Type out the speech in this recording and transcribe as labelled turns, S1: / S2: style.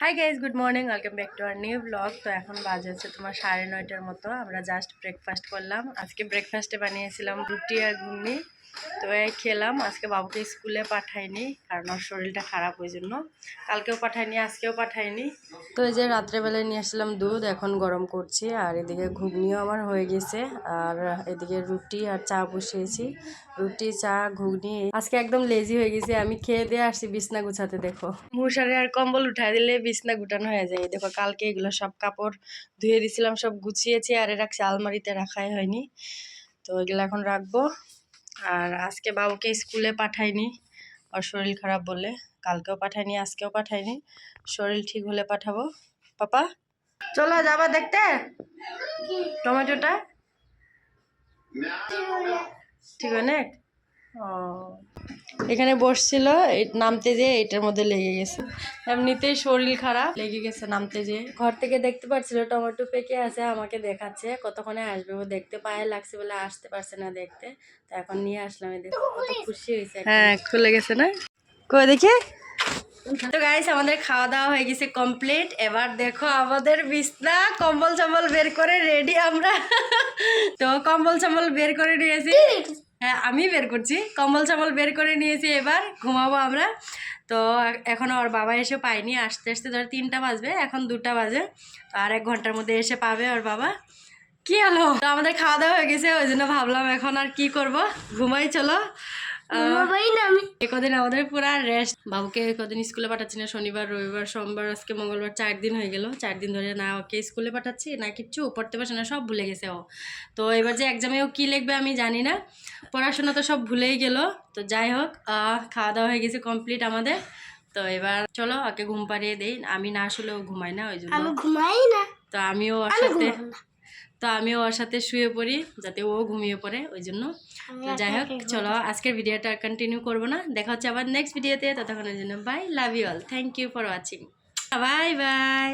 S1: High guys, good morning, welcome back to our new blog. তো এখন বাজে হচ্ছে তোমার 9:30টার মতো। আমরা জাস্ট ব্রেকফাস্ট করলাম। আজকে ব্রেকফাস্টে বানিয়েছিলাম রুটি আর ঘুগনি। তো এই খেলাম। আজকে বাবুকে স্কুলে পাঠাইনি, কারণ ওর শরীরটা খারাপ, ওই জন্য কালকেও পাঠাইনি, আজকেও পাঠাইনি। তো এই যে রাত্রেবেলায় নিয়ে আসলাম দুধ, এখন গরম করছি। আর এদিকে ঘুগনিও আমার হয়ে গেছে, আর এদিকে রুটি আর চা বসিয়েছি। রুটি, চা, ঘুগনি। আজকে একদম লেজি হয়ে গেছি, আমি খেয়ে দিয়ে আসছি বিছনা গুছাতে। দেখো, মশারি আর কম্বল উঠাই দিলে বিছনা গুটানো হয়ে যায়। দেখো, কালকে এগুলো সব কাপড় ধুয়ে দিছিলাম, সব গুছিয়েছি আর রাখছি, আলমারিতে রাখাই হয়নি। তো এগুলো এখন রাখবো। আর আজকে বাবুকে স্কুলে পাঠাইনি, ওর শরীর খারাপ বলে। কালকেও পাঠাইনি, আজকেও পাঠাইনি। শরীর ঠিক হলে পাঠাবো। পাপা চলো যাবা দেখতে টমেটোটা, ঠিক অনেক। ও, এখানে বসছিল, নামতে যেয়ে এটার মধ্যে লেগে গেছে। এমনিতেই শরীর খারাপ, লেগে গেছে নামতে যেয়ে। ঘর থেকে দেখতে পাচ্ছিল টমেটো পেকে আছে, আমাকে দেখাচ্ছে কতক্ষণে আসবে। ও দেখতে পায়ে লাগছে বলে আসতে পারছে না দেখতে। তো এখন নিয়ে আসলাম, দেখো কত খুশি হয়েছে। হ্যাঁ, খুলে গেছে না, কই দেখি। তো গাইস, আমাদের খাওয়া দাওয়া হয়ে গেছে কমপ্লিট। এবার দেখো আমাদের বিছনা, কম্বল চম্বল বের করে রেডি আমরা। তো কম্বল চম্বল বের করে নিয়েছি। হ্যাঁ, আমি বের করছি, কম্বল চম্বল বের করে নিয়েছি। এবার ঘুমাবো আমরা। তো এখনো ওর বাবা এসে পাইনি, আসতে আসতে ধর 3টা বাজবে, এখন 2টা বাজে। তো আর 1 ঘন্টার মধ্যে এসে পাবে ওর বাবা। কি হলো, তো আমাদের খাওয়া দাওয়া হয়ে গেছে, ওই জন্য ভাবলাম এখন আর কি করব, ঘুমাই চলো। কদিন আমাদের পুরা রেস্ট। বাবুকে কদিন স্কুলে পাঠাচ্ছি না, শনিবার, রবিবার, সোমবার, আজকে মঙ্গলবার, 4 দিন হয়ে গেল। 4 দিন ধরে না ওকে স্কুলে পাঠাচ্ছি না কিচ্ছু, পড়তে পারছে না, সব ভুলে গেছে ও। তো এবার যে এক্সামে ও কী লিখবে আমি জানি না, পড়াশোনা তো সব ভুলেই গেল। তো যাই হোক, খাওয়া দাওয়া হয়ে গেছে কমপ্লিট আমাদের। তো এবার চলো ওকে ঘুম পাড়িয়ে দেই। আমি না আসলেও ঘুমাই না, ওই জন্য ঘুমাই না। তো আমিও ওর সাথে শুয়ে পড়ি, যাতে ও ঘুমিয়ে পড়ে, ওই জন্য। তো যাই হোক, চলো আজকের ভিডিওটা কন্টিনিউ করবো না, দেখা হচ্ছে আবার নেক্সট ভিডিওতে। ততক্ষণের জন্য bye, love you all, thank you for watching, bye by.